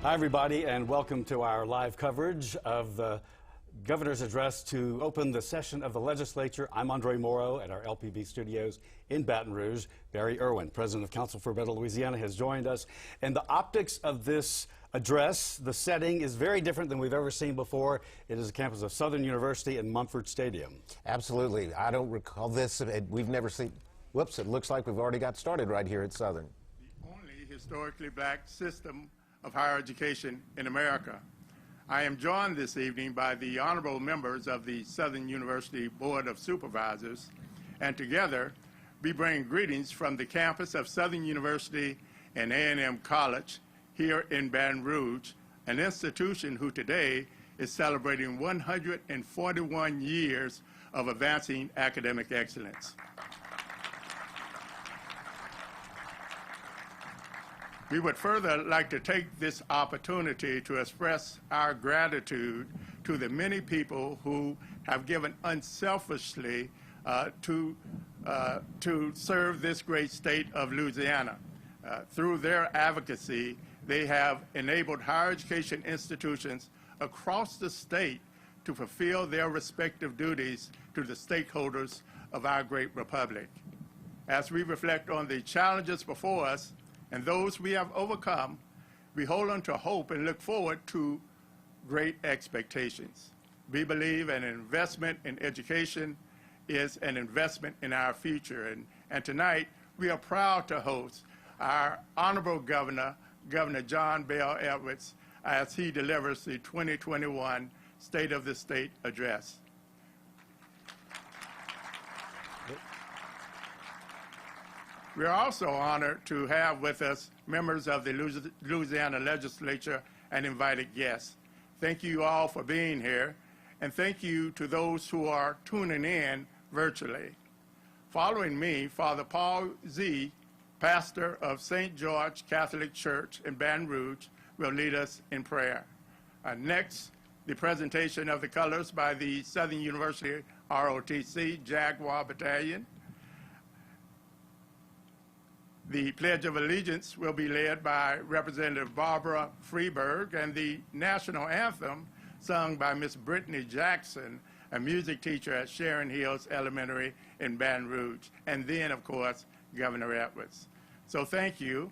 Hi, everybody, and welcome to our live coverage of the Governor's address to open the session of the Legislature. I'm Andre Morrow at our LPB studios in Baton Rouge. Barry Irwin, President of Council for Better Louisiana, has joined us. And the optics of this address, the setting, is very different than we've ever seen before. It is a campus of Southern University and Mumford Stadium. Absolutely. I don't recall this. We've never seen. Whoops, it looks like we've already got started right here at Southern. The only historically black system of higher education in America. I am joined this evening by the honorable members of the Southern University Board of Supervisors, and together we bring greetings from the campus of Southern University and A&M College here in Baton Rouge, an institution who today is celebrating 141 years of advancing academic excellence. We would further like to take this opportunity to express our gratitude to the many people who have given unselfishly to serve this great state of Louisiana. Through their advocacy, they have enabled higher education institutions across the state to fulfill their respective duties to the stakeholders of our great republic. As we reflect on the challenges before us, and those we have overcome, we hold on to hope and look forward to great expectations. We believe an investment in education is an investment in our future. And tonight, we are proud to host our Honorable Governor, Governor John Bel Edwards, as he delivers the 2021 State of the State Address. We are also honored to have with us members of the Louisiana Legislature and invited guests. Thank you all for being here, and thank you to those who are tuning in virtually. Following me, Father Paul Z., pastor of St. George Catholic Church in Baton Rouge, will lead us in prayer. Next, the presentation of the colors by the Southern University ROTC Jaguar Battalion. The Pledge of Allegiance will be led by Representative Barbara Freeberg, and the national anthem sung by Miss Brittany Jackson, a music teacher at Sharon Hills Elementary in Baton Rouge, and then, of course, Governor Edwards. So thank you.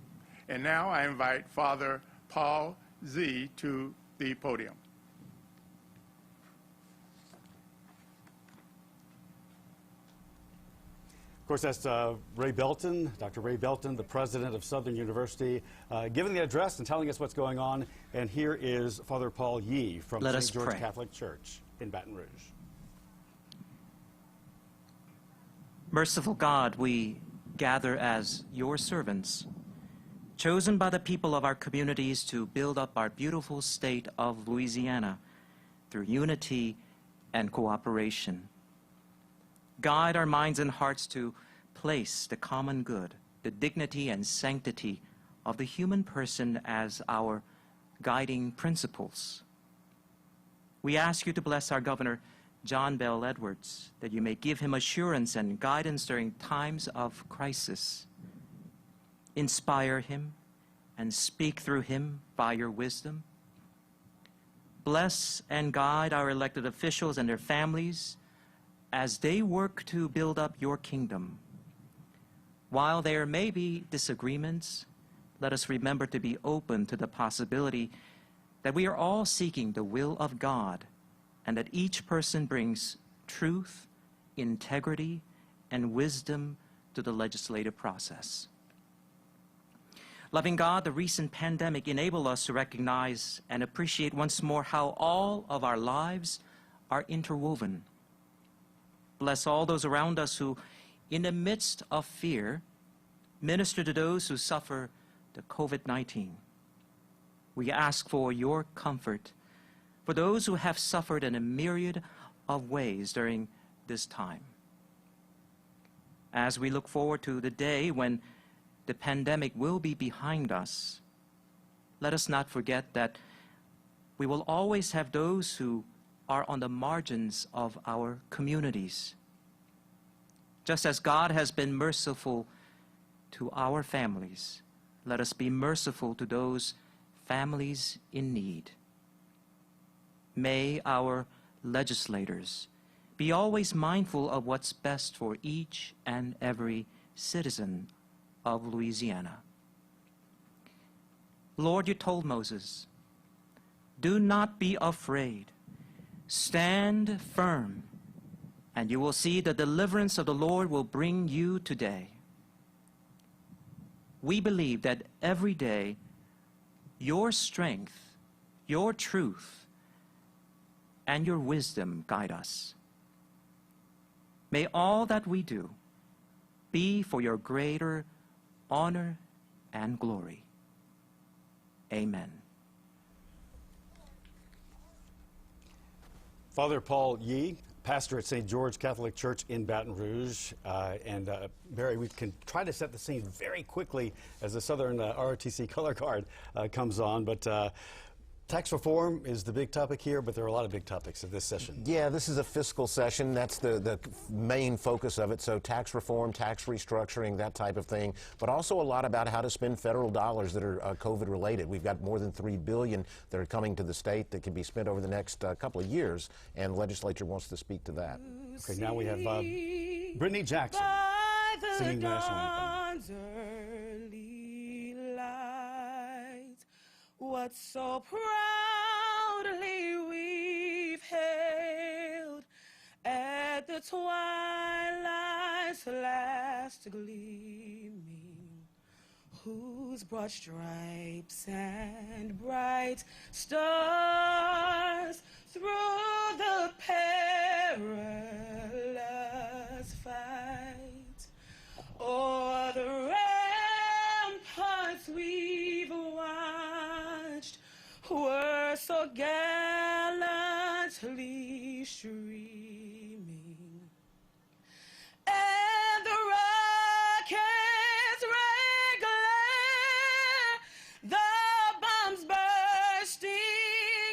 And now I invite Father Paul Z. to the podium. Of course, that's Ray Belton, Dr. Ray Belton, the president of Southern University, giving the address and telling us what's going on. And here is Father Paul Yee from St. George Catholic Church in Baton Rouge. Merciful God, we gather as your servants, chosen by the people of our communities to build up our beautiful state of Louisiana through unity and cooperation. Guide our minds and hearts to place the common good, the dignity and sanctity of the human person as our guiding principles. We ask you to bless our Governor, John Bel Edwards, that you may give him assurance and guidance during times of crisis. Inspire him and speak through him by your wisdom. Bless and guide our elected officials and their families as they work to build up your kingdom. While there may be disagreements, let us remember to be open to the possibility that we are all seeking the will of God, and that each person brings truth, integrity, and wisdom to the legislative process. Loving God, the recent pandemic enabled us to recognize and appreciate once more how all of our lives are interwoven. Bless all those around us who, in the midst of fear, minister to those who suffer the COVID-19. We ask for your comfort for those who have suffered in a myriad of ways during this time. As we look forward to the day when the pandemic will be behind us, let us not forget that we will always have those who are on the margins of our communities. Just as God has been merciful to our families, let us be merciful to those families in need. May our legislators be always mindful of what's best for each and every citizen of Louisiana. Lord, you told Moses, "Do not be afraid. Stand firm, and you will see the deliverance of the Lord will bring you today." We believe that every day your strength, your truth, and your wisdom guide us. May all that we do be for your greater honor and glory. Amen. Father Paul Yee, pastor at St. George Catholic Church in Baton Rouge. Barry, we can try to set the scene very quickly as the Southern ROTC color card comes on. But tax reform is the big topic here, but there are a lot of big topics of this session. Yeah, this is a fiscal session. That's the main focus of it. So tax reform, tax restructuring, that type of thing. But also a lot about how to spend federal dollars that are COVID related. We've got more than $3 billion that are coming to the state that can be spent over the next couple of years, and the legislature wants to speak to that. Okay, now we have Brittany Jackson singing the national anthem. Early light, what so proudly we've hailed at the twilight's last gleaming, whose broad stripes and bright stars through the perilous fight o'er the ramparts we've watched were so gallantly streaming, and the rockets' red glare, the bombs bursting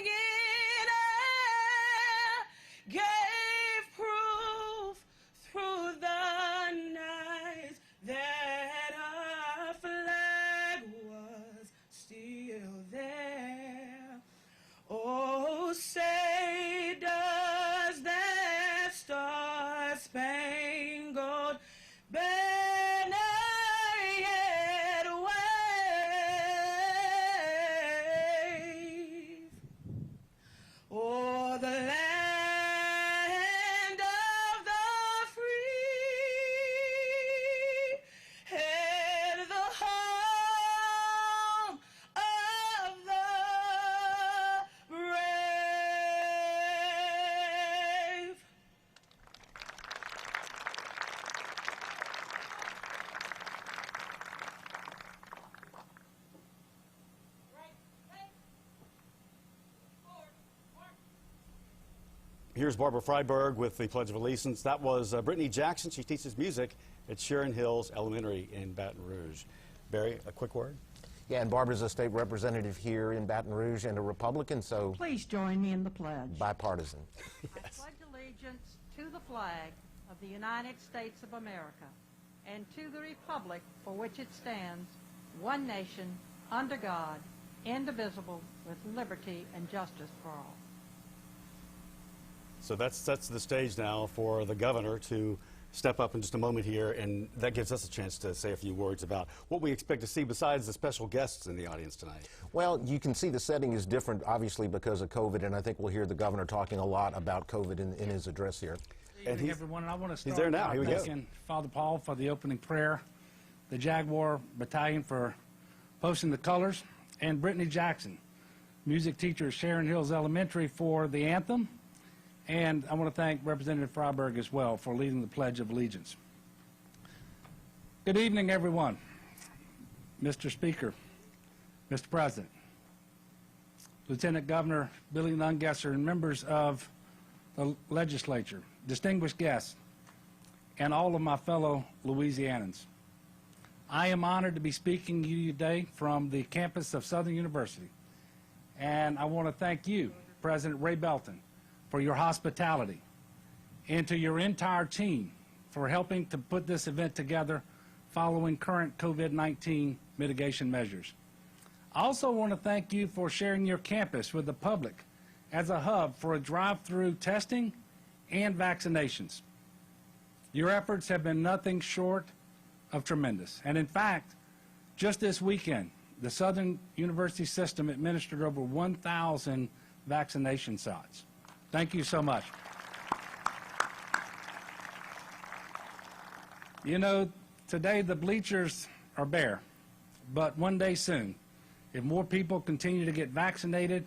in air, gave proof through the night that our flag was still there. Oh, say does that star-spangled banner yet wave o'er the land of the free and the home of the brave. Here's Barbara Freiberg with the Pledge of Allegiance. That was Brittany Jackson. She teaches music at Sharon Hills Elementary in Baton Rouge. Barry, a quick word? Yeah, and Barbara's a state representative here in Baton Rouge and a Republican, so Please join me in the pledge. bipartisan. I pledge allegiance to the flag of the United States of America and to the republic for which it stands, one nation, under God, indivisible, with liberty and justice for all. So that sets the stage now for the governor to step up in just a moment here, and that gives us a chance to say a few words about what we expect to see besides the special guests in the audience tonight. Well, you can see the setting is different, obviously, because of COVID, and I think we'll hear the governor talking a lot about COVID in his address here. And Evening, everyone. And I want to start there now. by Here we go. thanking Father Paul for the opening prayer, the Jaguar Battalion for posting the colors, and Brittany Jackson, music teacher at Sharon Hills Elementary, for the anthem. And I want to thank Representative Freiberg as well for leading the Pledge of Allegiance. Good evening, everyone. Mr. Speaker, Mr. President, Lieutenant Governor Billy Nungesser, and members of the legislature, distinguished guests, and all of my fellow Louisianans. I am honored to be speaking to you today from the campus of Southern University. And I want to thank you, President Ray Belton, for your hospitality, and to your entire team for helping to put this event together following current COVID-19 mitigation measures. I also want to thank you for sharing your campus with the public as a hub for a drive-through testing and vaccinations. Your efforts have been nothing short of tremendous. And in fact, just this weekend, the Southern University system administered over 1,000 vaccination shots. Thank you so much. You know, today the bleachers are bare, but one day soon, if more people continue to get vaccinated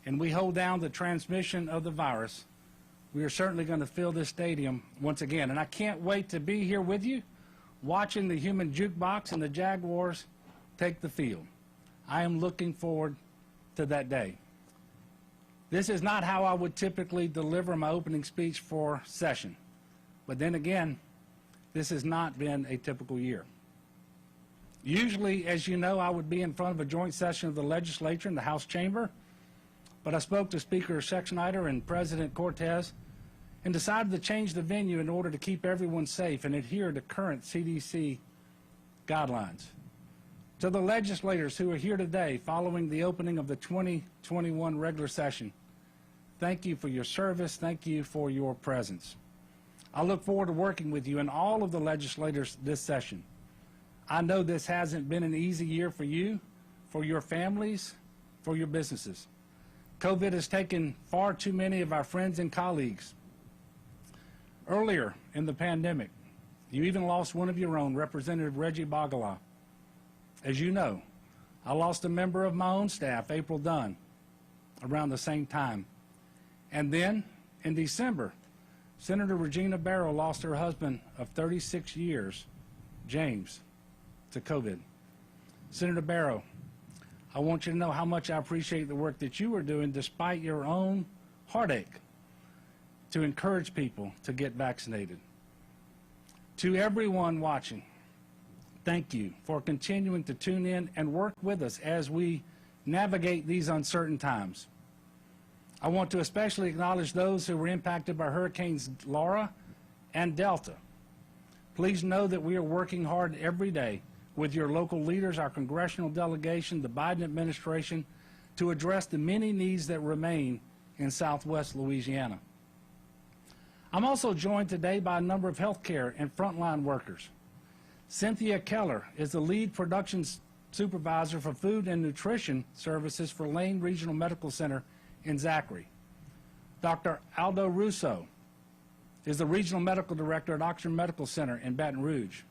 and we hold down the transmission of the virus, we are certainly going to fill this stadium once again. And I can't wait to be here with you, watching the human jukebox and the Jaguars take the field. I am looking forward to that day. This is not how I would typically deliver my opening speech for session. But then again, this has not been a typical year. Usually, as you know, I would be in front of a joint session of the legislature in the House chamber, but I spoke to Speaker Schexnayder and President Cortez and decided to change the venue in order to keep everyone safe and adhere to current CDC guidelines. To the legislators who are here today following the opening of the 2021 regular session, thank you for your service, thank you for your presence. I look forward to working with you and all of the legislators this session. I know this hasn't been an easy year for you, for your families, for your businesses. COVID has taken far too many of our friends and colleagues. Earlier in the pandemic, you even lost one of your own, Representative Reggie Bagala. As you know, I lost a member of my own staff, April Dunn, around the same time. And then, in December, Senator Regina Barrow lost her husband of 36 years, James, to COVID. Senator Barrow, I want you to know how much I appreciate the work that you are doing despite your own heartache to encourage people to get vaccinated. To everyone watching, thank you for continuing to tune in and work with us as we navigate these uncertain times. I want to especially acknowledge those who were impacted by Hurricanes Laura and Delta. Please know that we are working hard every day with your local leaders, our congressional delegation, the Biden administration, to address the many needs that remain in Southwest Louisiana. I'm also joined today by a number of healthcare and frontline workers. Cynthia Keller is the lead production supervisor for food and nutrition services for Lane Regional Medical Center in Zachary. Dr. Aldo Russo is the regional medical director at Oxford Medical Center in Baton Rouge.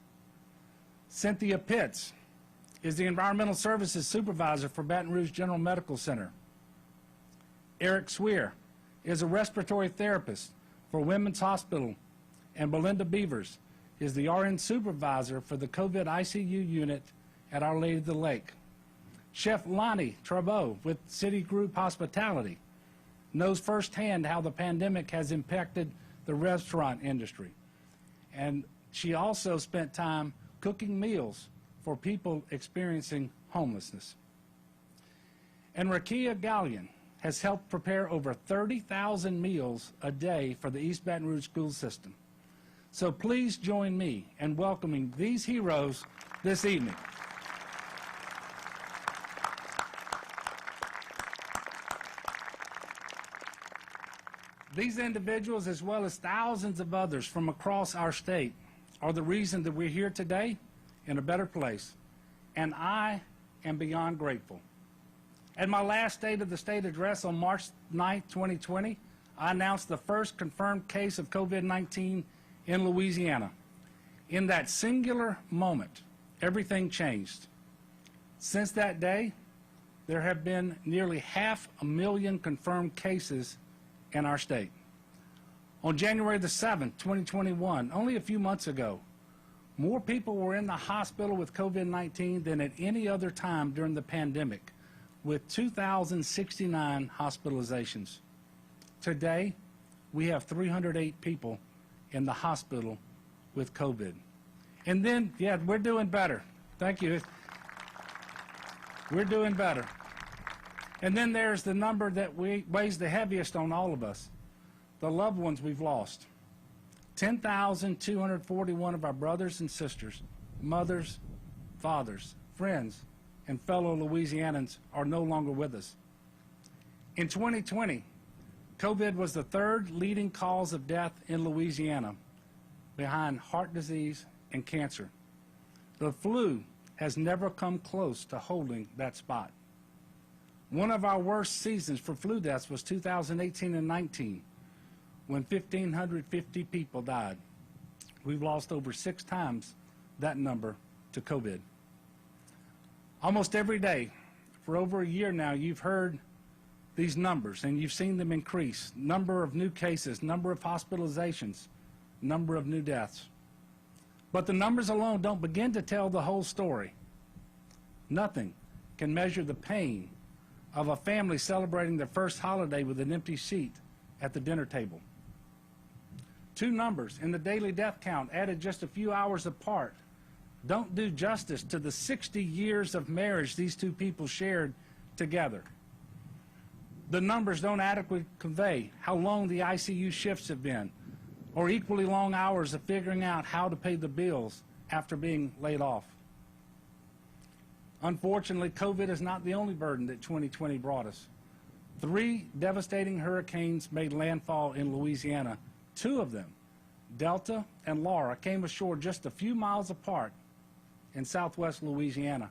Cynthia Pitts is the environmental services supervisor for Baton Rouge General Medical Center. Eric Swear is a respiratory therapist for Women's Hospital, and Belinda Beavers is the RN supervisor for the COVID ICU unit at Our Lady of the Lake. Chef Lonnie Trabeau with Citigroup Hospitality knows firsthand how the pandemic has impacted the restaurant industry. And she also spent time cooking meals for people experiencing homelessness. And Rakia Gallion has helped prepare over 30,000 meals a day for the East Baton Rouge school system. So please join me in welcoming these heroes this evening. These individuals, as well as thousands of others from across our state, are the reason that we're here today in a better place, and I am beyond grateful. At my last State of the State address on March 9, 2020, I announced the first confirmed case of COVID-19 in Louisiana. In that singular moment, everything changed. Since that day, there have been nearly 500,000 confirmed cases in our state. On January the 7th, 2021, only a few months ago, more people were in the hospital with COVID-19 than at any other time during the pandemic, with 2,069 hospitalizations. Today, we have 308 people in the hospital with COVID. And then, yeah, we're doing better. Thank you. We're doing better. And then there's the number that weighs the heaviest on all of us, the loved ones we've lost. 10,241 of our brothers and sisters, mothers, fathers, friends, and fellow Louisianans are no longer with us. In 2020, COVID was the third leading cause of death in Louisiana, behind heart disease and cancer. The flu has never come close to holding that spot. One of our worst seasons for flu deaths was 2018 and 19, when 1,550 people died. We've lost over 6 times that number to COVID. Almost every day, for over a year now, you've heard these numbers and you've seen them increase. Number of new cases, number of hospitalizations, number of new deaths. But the numbers alone don't begin to tell the whole story. Nothing can measure the pain of a family celebrating their first holiday with an empty seat at the dinner table. 2 numbers in the daily death count added just a few hours apart don't do justice to the 60 years of marriage these 2 people shared together. The numbers don't adequately convey how long the ICU shifts have been, or equally long hours of figuring out how to pay the bills after being laid off. Unfortunately, COVID is not the only burden that 2020 brought us. 3 devastating hurricanes made landfall in Louisiana. 2 of them, Delta and Laura, came ashore just a few miles apart in southwest Louisiana.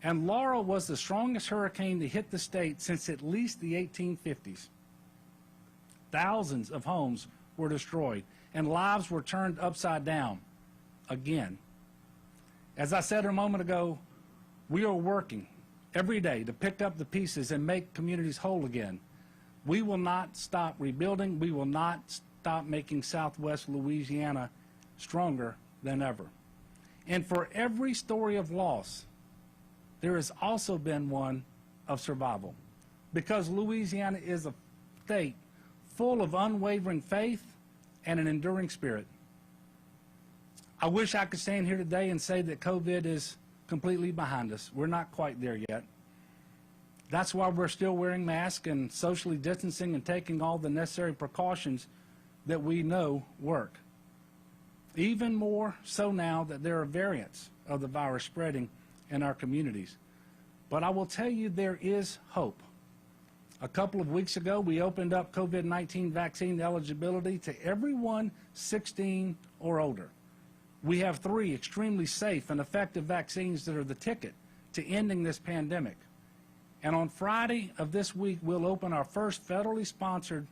And Laura was the strongest hurricane to hit the state since at least the 1850s. Thousands of homes were destroyed and lives were turned upside down again. As I said a moment ago, we are working every day to pick up the pieces and make communities whole again. We will not stop rebuilding. We will not stop making southwest Louisiana stronger than ever. And for every story of loss, there has also been one of survival, because Louisiana is a state full of unwavering faith and an enduring spirit. I wish I could stand here today and say that COVID is completely behind us. We're not quite there yet. That's why we're still wearing masks and socially distancing and taking all the necessary precautions that we know work. Even more so now that there are variants of the virus spreading in our communities. But I will tell you, there is hope. A couple of weeks ago, we opened up COVID-19 vaccine eligibility to everyone 16 or older. We have 3 extremely safe and effective vaccines that are the ticket to ending this pandemic. And on Friday of this week, we'll open our first federally sponsored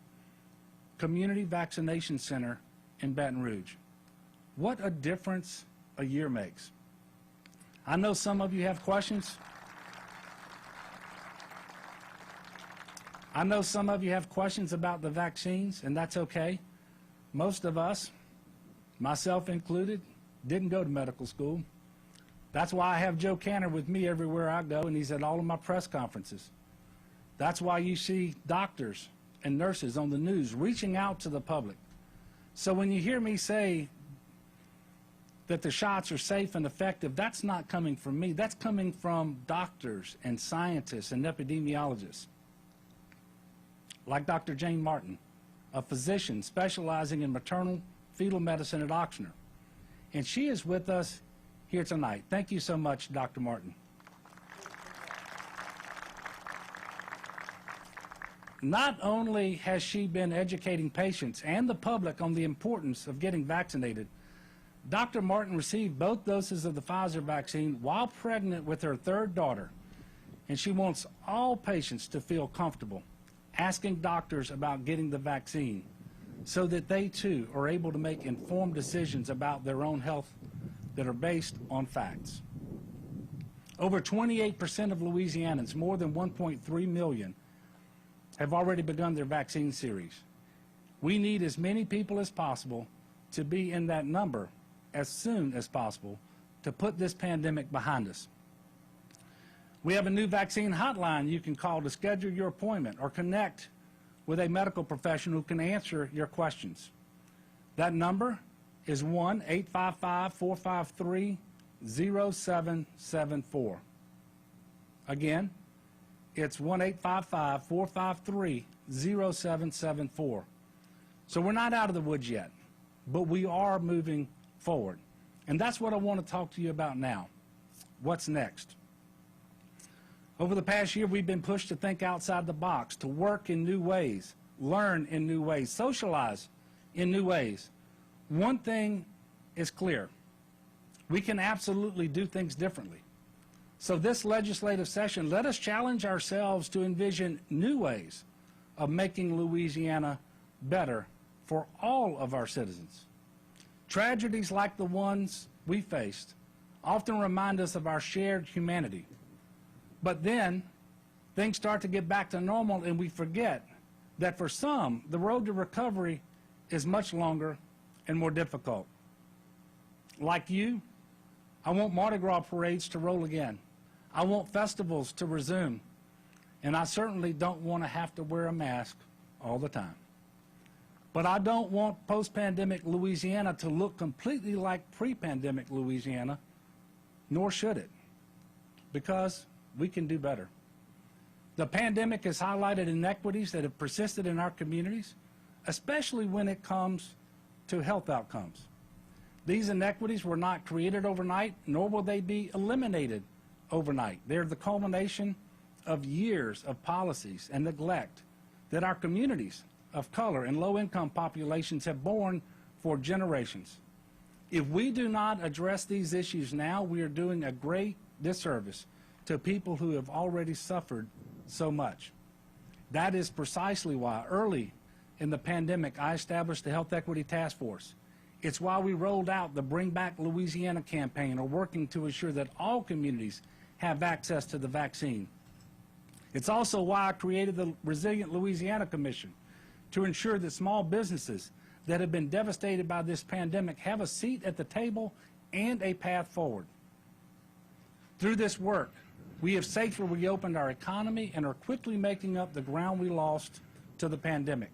community vaccination center in Baton Rouge. What a difference a year makes. I know some of you have questions. I know some of you have questions about the vaccines, and that's okay. Most of us, myself included, didn't go to medical school. That's why I have Joe Canner with me everywhere I go, and he's at all of my press conferences. That's why you see doctors and nurses on the news reaching out to the public. So when you hear me say that the shots are safe and effective, that's not coming from me. That's coming from doctors and scientists and epidemiologists, like Dr. Jane Martin, a physician specializing in maternal fetal medicine at Oxnard. And she is with us here tonight. Thank you so much, Dr. Martin. Not only has she been educating patients and the public on the importance of getting vaccinated, Dr. Martin received both doses of the Pfizer vaccine while pregnant with her 3rd daughter, and she wants all patients to feel comfortable asking doctors about getting the vaccine so that they too are able to make informed decisions about their own health that are based on facts. Over 28% of Louisianans, more than 1.3 million, have already begun their vaccine series. We need as many people as possible to be in that number as soon as possible to put this pandemic behind us. We have a new vaccine hotline you can call to schedule your appointment or connect with a medical professional who can answer your questions. That number is 1-855-453-0774. Again, it's 1-855-453-0774. So we're not out of the woods yet, but we are moving forward. And that's what I want to talk to you about now. What's next? Over the past year, we've been pushed to think outside the box, to work in new ways, learn in new ways, socialize in new ways. One thing is clear. We can absolutely do things differently. So this legislative session, let us challenge ourselves to envision new ways of making Louisiana better for all of our citizens. Tragedies like the ones we faced often remind us of our shared humanity. But then things start to get back to normal and we forget that for some, the road to recovery is much longer and more difficult. Like you, I want Mardi Gras parades to roll again. I want festivals to resume. And I certainly don't want to have to wear a mask all the time. But I don't want post-pandemic Louisiana to look completely like pre-pandemic Louisiana, nor should it, because we can do better. The pandemic has highlighted inequities that have persisted in our communities, especially when it comes to health outcomes. These inequities were not created overnight, nor will they be eliminated overnight. They're the culmination of years of policies and neglect that our communities of color and low-income populations have borne for generations. If we do not address these issues now, we are doing a great disservice to people who have already suffered so much. That is precisely why early in the pandemic I established the Health Equity Task Force. It's why we rolled out the Bring Back Louisiana campaign, or working to ensure that all communities have access to the vaccine. It's also why I created the Resilient Louisiana Commission, to ensure that small businesses that have been devastated by this pandemic have a seat at the table and a path forward. Through this work, we have safely reopened our economy and are quickly making up the ground we lost to the pandemic.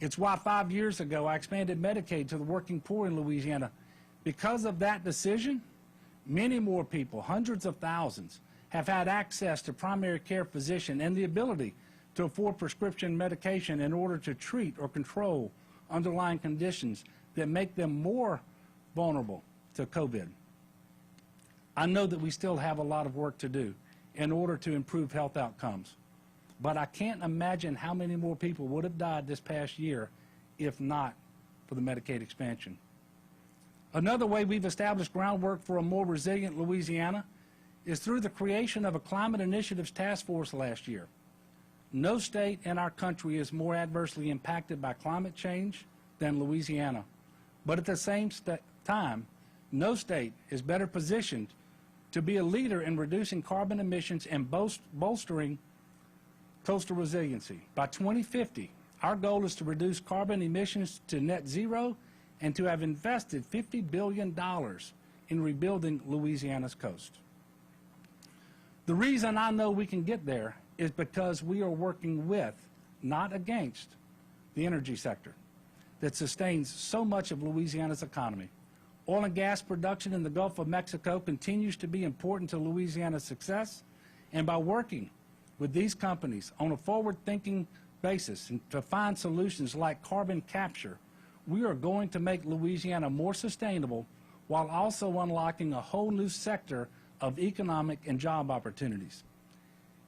It's why 5 years ago I expanded Medicaid to the working poor in Louisiana. Because of that decision, many more people, hundreds of thousands, have had access to primary care physician and the ability to afford prescription medication in order to treat or control underlying conditions that make them more vulnerable to COVID. I know that we still have a lot of work to do in order to improve health outcomes, but I can't imagine how many more people would have died this past year if not for the Medicaid expansion. Another way we've established groundwork for a more resilient Louisiana is through the creation of a Climate Initiatives Task Force last year. No state in our country is more adversely impacted by climate change than Louisiana. But at the same time, no state is better positioned to be a leader in reducing carbon emissions and bolstering coastal resiliency. By 2050, our goal is to reduce carbon emissions to net zero and to have invested $50 billion in rebuilding Louisiana's coast. The reason I know we can get there is because we are working with, not against, the energy sector that sustains so much of Louisiana's economy. Oil and gas production in the Gulf of Mexico continues to be important to Louisiana's success, and by working with these companies on a forward-thinking basis and to find solutions like carbon capture, we are going to make Louisiana more sustainable while also unlocking a whole new sector of economic and job opportunities.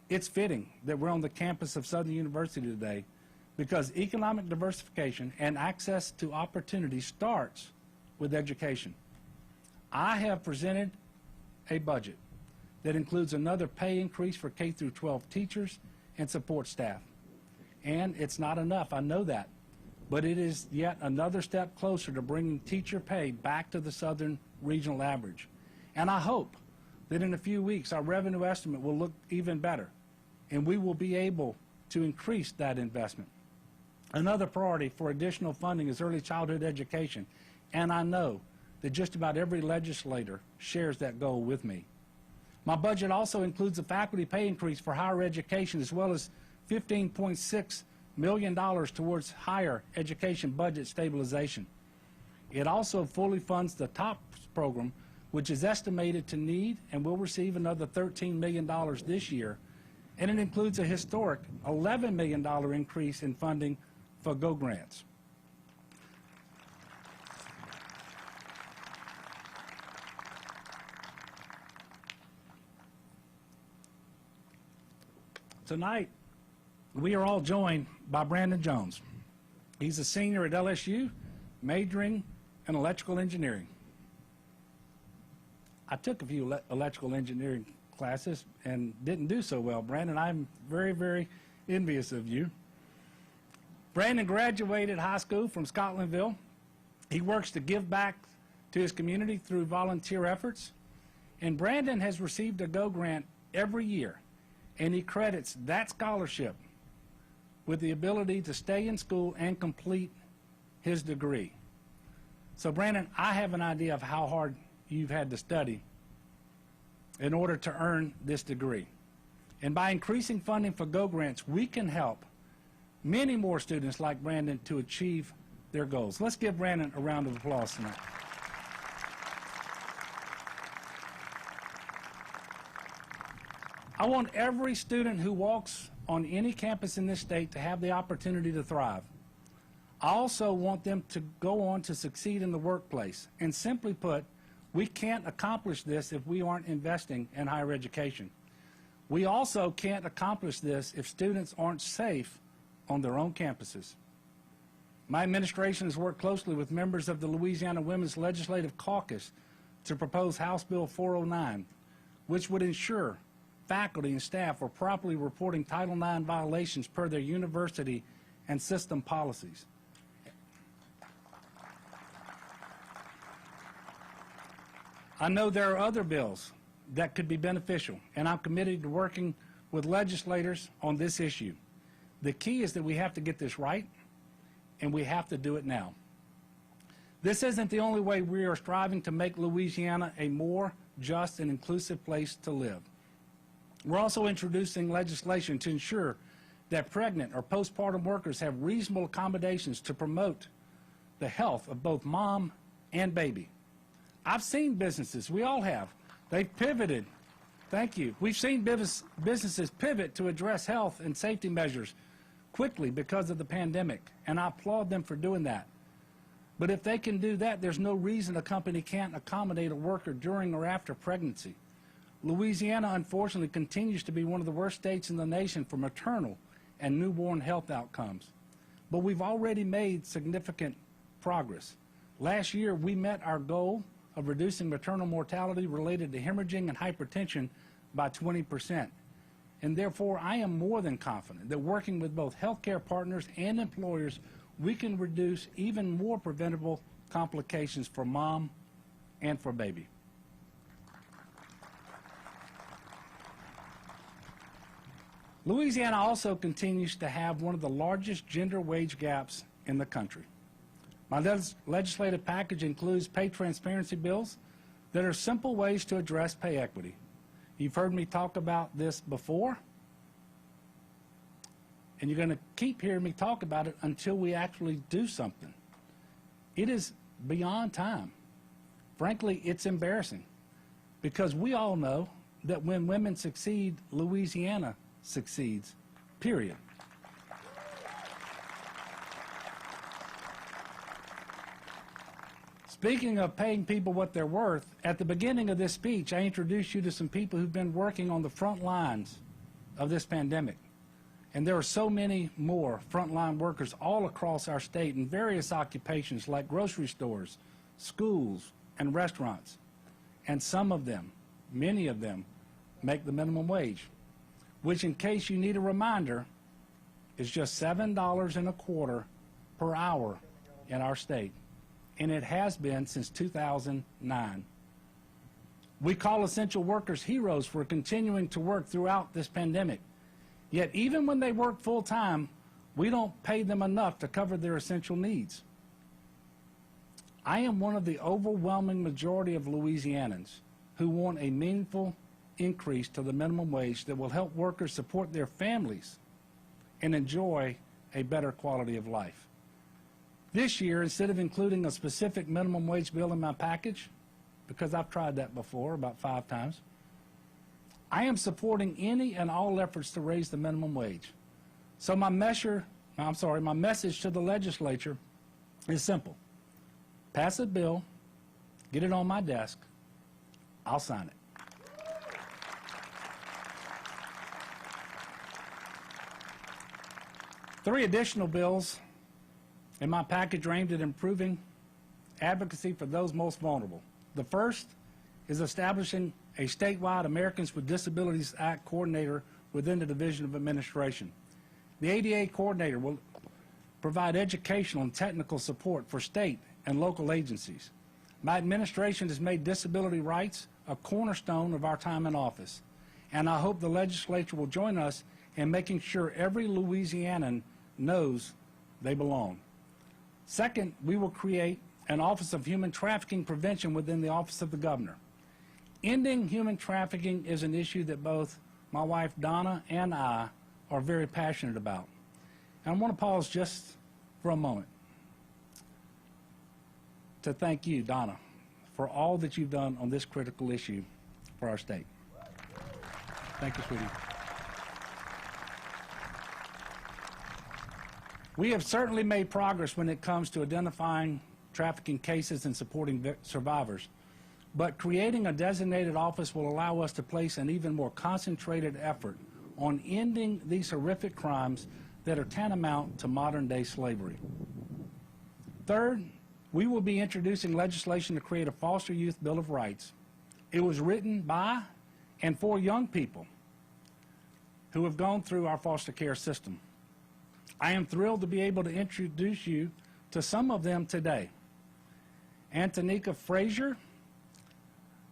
It's fitting that we're on the campus of Southern University today because economic diversification and access to opportunity starts with education. I have presented a budget that includes another pay increase for K-12 teachers and support staff. And it's not enough, I know that, but it is yet another step closer to bringing teacher pay back to the Southern regional average. And I hope that in a few weeks our revenue estimate will look even better, and we will be able to increase that investment. Another priority for additional funding is early childhood education, and I know that just about every legislator shares that goal with me. My budget also includes a faculty pay increase for higher education, as well as $15.6 million towards higher education budget stabilization. It also fully funds the TOPS program, which is estimated to need and will receive another $13 million this year, and it includes a historic $11 million increase in funding for GO grants. Tonight, we are all joined by Brandon Jones. He's a senior at LSU, majoring in electrical engineering. I took a few electrical engineering classes and didn't do so well, Brandon. I'm very, very envious of you. Brandon graduated high school from Scotlandville. He works to give back to his community through volunteer efforts. And Brandon has received a GO grant every year, and he credits that scholarship with the ability to stay in school and complete his degree. So Brandon, I have an idea of how hard you've had to study in order to earn this degree. And by increasing funding for GO grants, we can help many more students like Brandon to achieve their goals. Let's give Brandon a round of applause tonight. I want every student who walks on any campus in this state to have the opportunity to thrive. I also want them to go on to succeed in the workplace. And simply put, we can't accomplish this if we aren't investing in higher education. We also can't accomplish this if students aren't safe on their own campuses. My administration has worked closely with members of the Louisiana Women's Legislative Caucus to propose House Bill 409, which would ensure faculty and staff are properly reporting Title IX violations per their university and system policies. I know there are other bills that could be beneficial, and I'm committed to working with legislators on this issue. The key is that we have to get this right, and we have to do it now. This isn't the only way we are striving to make Louisiana a more just and inclusive place to live. We're also introducing legislation to ensure that pregnant or postpartum workers have reasonable accommodations to promote the health of both mom and baby. I've seen businesses, we all have, they've pivoted. Thank you. We've seen businesses pivot to address health and safety measures quickly because of the pandemic, and I applaud them for doing that. But if they can do that, there's no reason a company can't accommodate a worker during or after pregnancy. Louisiana, unfortunately, continues to be one of the worst states in the nation for maternal and newborn health outcomes. But we've already made significant progress. Last year, we met our goal of reducing maternal mortality related to hemorrhaging and hypertension by 20%. And therefore, I am more than confident that working with both healthcare partners and employers, we can reduce even more preventable complications for mom and for baby. Louisiana also continues to have one of the largest gender wage gaps in the country. My legislative package includes pay transparency bills that are simple ways to address pay equity. You've heard me talk about this before, and you're going to keep hearing me talk about it until we actually do something. It is beyond time. Frankly, it's embarrassing, because we all know that when women succeed, Louisiana succeeds, period. Speaking of paying people what they're worth, at the beginning of this speech, I introduced you to some people who've been working on the front lines of this pandemic. And there are so many more frontline workers all across our state in various occupations like grocery stores, schools, and restaurants. And some of them, many of them, make the minimum wage, which, in case you need a reminder, is just $7.25 per hour in our state. And it has been since 2009. We call essential workers heroes for continuing to work throughout this pandemic. Yet even when they work full-time, we don't pay them enough to cover their essential needs. I am one of the overwhelming majority of Louisianans who want a meaningful increase to the minimum wage that will help workers support their families and enjoy a better quality of life. This year, instead of including a specific minimum wage bill in my package, because I've tried that before about 5 times, I am supporting any and all efforts to raise the minimum wage. So my message to the legislature is simple. Pass a bill, get it on my desk, I'll sign it. 3 additional bills in my package are aimed at improving advocacy for those most vulnerable. The first is establishing a statewide Americans with Disabilities Act coordinator within the Division of Administration. The ADA coordinator will provide educational and technical support for state and local agencies. My administration has made disability rights a cornerstone of our time in office, and I hope the legislature will join us in making sure every Louisianan knows they belong. Second, we will create an Office of Human Trafficking Prevention within the Office of the Governor. Ending human trafficking is an issue that both my wife Donna and I are very passionate about. And I want to pause just for a moment to thank you, Donna, for all that you've done on this critical issue for our state. Thank you, sweetie. We have certainly made progress when it comes to identifying trafficking cases and supporting survivors, but creating a designated office will allow us to place an even more concentrated effort on ending these horrific crimes that are tantamount to modern-day slavery. Third, we will be introducing legislation to create a Foster Youth Bill of Rights. It was written by and for young people who have gone through our foster care system. I am thrilled to be able to introduce you to some of them today. Antonika Frazier,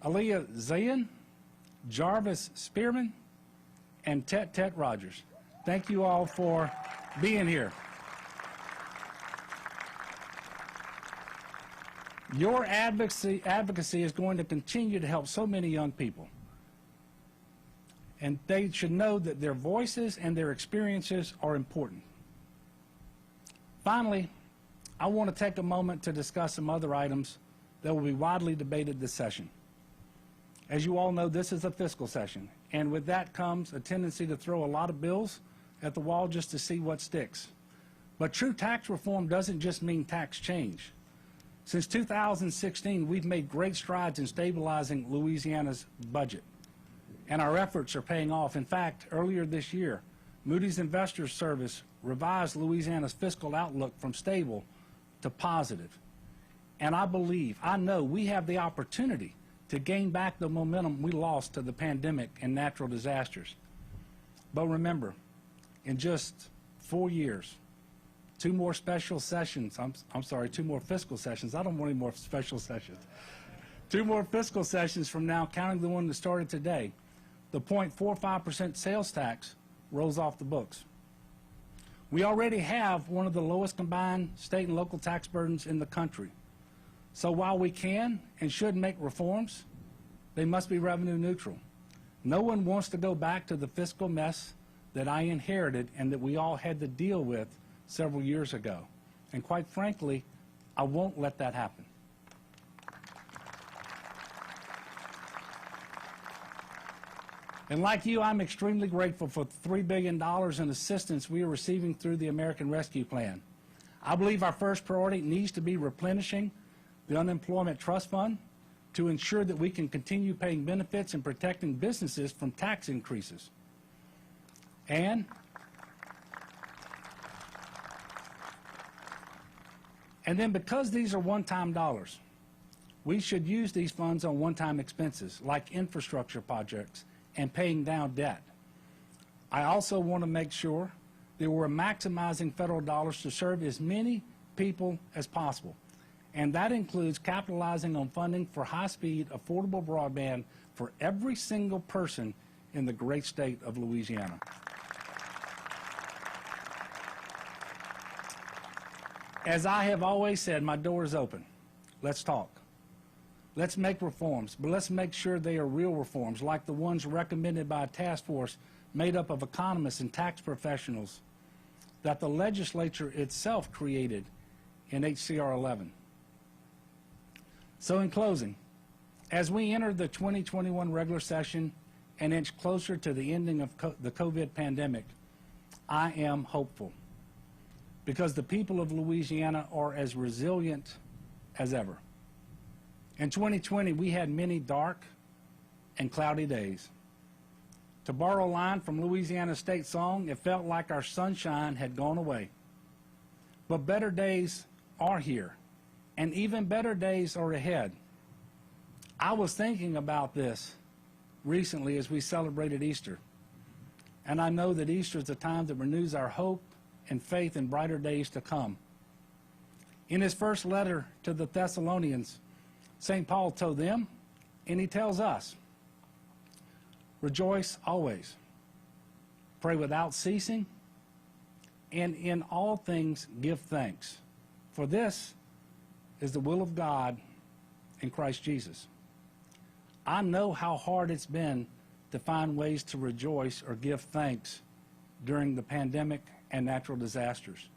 Aaliyah Zayn, Jarvis Spearman, and Tet Rogers. Thank you all for being here. Your advocacy is going to continue to help so many young people. And they should know that their voices and their experiences are important. Finally, I want to take a moment to discuss some other items that will be widely debated this session. As you all know, this is a fiscal session, and with that comes a tendency to throw a lot of bills at the wall just to see what sticks. But true tax reform doesn't just mean tax change. Since 2016, we've made great strides in stabilizing Louisiana's budget, and our efforts are paying off. In fact, earlier this year, Moody's Investors Service revised Louisiana's fiscal outlook from stable to positive. And I know we have the opportunity to gain back the momentum we lost to the pandemic and natural disasters. But remember, in just 4 years, 2 more special sessions, two more fiscal sessions. I don't want any more special sessions. 2 more fiscal sessions from now, counting the one that started today, the 0.45% sales tax rolls off the books. We already have one of the lowest combined state and local tax burdens in the country. So while we can and should make reforms, they must be revenue neutral. No one wants to go back to the fiscal mess that I inherited and that we all had to deal with several years ago. And quite frankly, I won't let that happen. And like you, I'm extremely grateful for the $3 billion in assistance we are receiving through the American Rescue Plan. I believe our first priority needs to be replenishing the Unemployment Trust Fund to ensure that we can continue paying benefits and protecting businesses from tax increases. And then because these are one-time dollars, we should use these funds on one-time expenses like infrastructure projects and paying down debt. I also want to make sure that we're maximizing federal dollars to serve as many people as possible. And that includes capitalizing on funding for high-speed, affordable broadband for every single person in the great state of Louisiana. As I have always said, my door is open. Let's talk. Let's make reforms, but let's make sure they are real reforms, like the ones recommended by a task force made up of economists and tax professionals that the legislature itself created in H.C.R. 11. So in closing, as we enter the 2021 regular session and inch closer to the ending of the COVID pandemic, I am hopeful because the people of Louisiana are as resilient as ever. In 2020, we had many dark and cloudy days. To borrow a line from Louisiana State song, it felt like our sunshine had gone away. But better days are here, and even better days are ahead. I was thinking about this recently as we celebrated Easter, and I know that Easter is a time that renews our hope and faith in brighter days to come. In his first letter to the Thessalonians, St. Paul told them, and he tells us, rejoice always, pray without ceasing, and in all things give thanks, for this is the will of God in Christ Jesus. I know how hard it's been to find ways to rejoice or give thanks during the pandemic and natural disasters,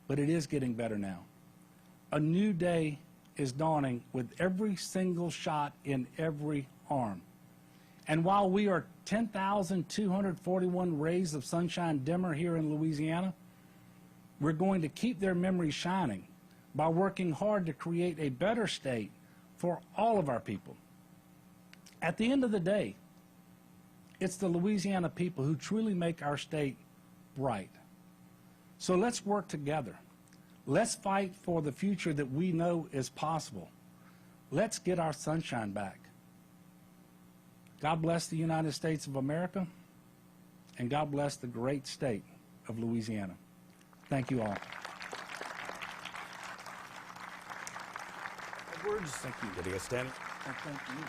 but it is getting better now. A new day is dawning with every single shot in every arm. And while we are 10,241 rays of sunshine dimmer here in Louisiana, we're going to keep their memories shining by working hard to create a better state for all of our people. At the end of the day, it's the Louisiana people who truly make our state bright. So let's work together. Let's fight for the future that we know is possible. Let's get our sunshine back. God bless the United States of America, and God bless the great state of Louisiana. Thank you all. Edwards, thank you. Lydia Stanton. Thank you.